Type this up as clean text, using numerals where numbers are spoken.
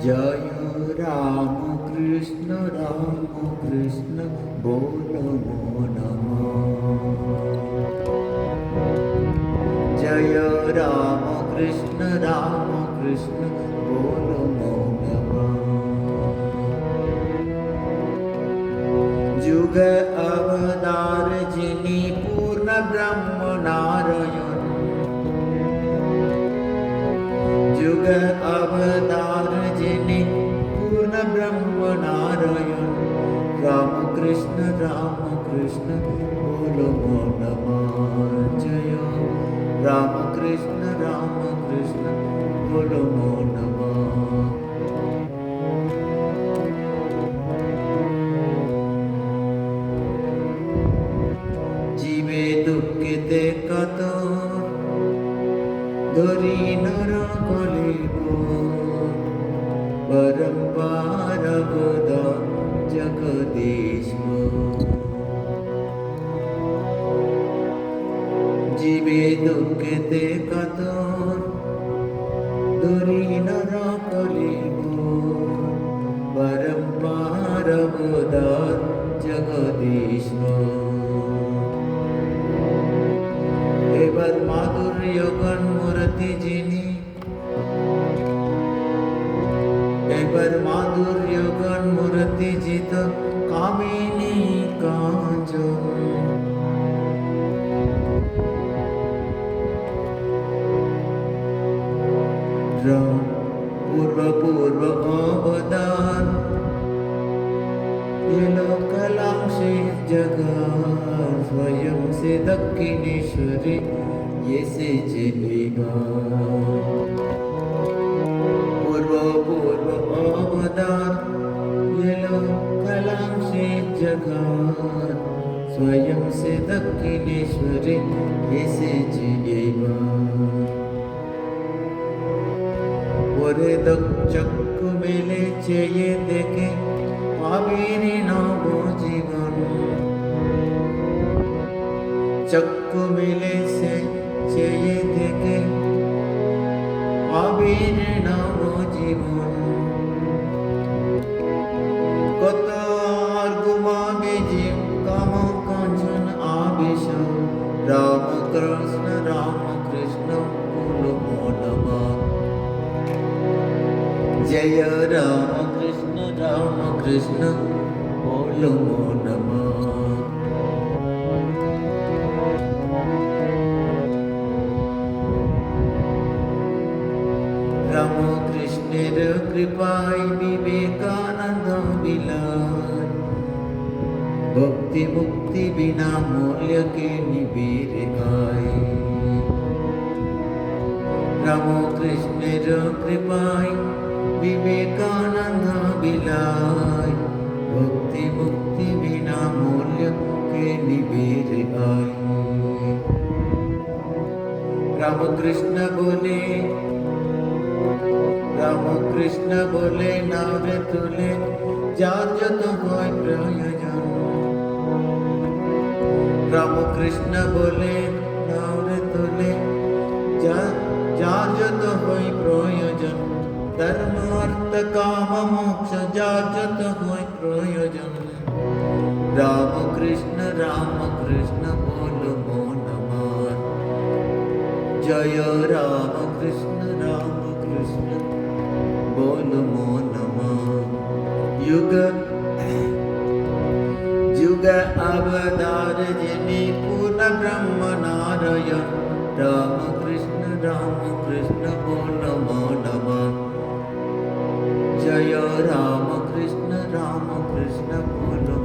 जय राम कृष्ण बोलो नमः। जय राम कृष्ण बोलो नमः। जुग अवतार जिनि पूर्ण ब्रह्म नारायण। जुग अवतार जिनि पूर्ण ब्रह्म नारायण। राम कृष्ण बोलो नमः। जय राम कृष्ण बोलो नमः। जीवे दुःखिते कातर धरि नर कलिब परम्पार बोध जगदीश्वर। जीवे दुःखिते कातर धरि नर कलिब परम्पार बोध जगदीश्वर। এবার মাধুর্য গণমূর্তি যিনি, এবার মাধুর্য গণমূর্তি জিত কামিনী কাঞ্চন। पूर्व अवदान एलो कलाम से जगह स्वयं से दक्षिणेश्वरी ये से चलेगा। पूर्व अवदान एलो कलाम से जगह स्वयं से दक्षिणेश्वरी ये से चलेगा। ওরে চক্ষু মেলে চেয়ে দেখে পাবিনি নব জীবন। চক্ষু মেলে সে চেয়ে দেখে পাবিনি নব জীবন। কত আর ঘুমাবে জীব কাম কাঞ্চন আবেশ। রাম কৃষ্ণ বলো নমঃ। जय राम कृष्ण बोलो नमः। राम कृष्णेर कृपाय विवेकानंद बिलाय। भक्ति मुक्ति बिना मूल्य के निबीर गाय। राम कृष्णेर कृपाय विवेकानंद बिलाय। भक्ति मुक्ति बिना मूल्य के निबेर आए। राम कृष्ण बोले नारे तुले जार जत होय प्रयोजन। राम कृष्ण बोले नारे तुले जार जत होय प्रयोजन। धर्म अर्थ काम मोक्ष जार जत होय प्रयोजन। राम कृष्ण बोलो नमः। जय राम कृष्ण बोलो नमः। युग अवतार जिनि पूर्ण ब्रह्म नारायण। राम कृष्ण बोलो नमः। जय राम कृष्ण बोलो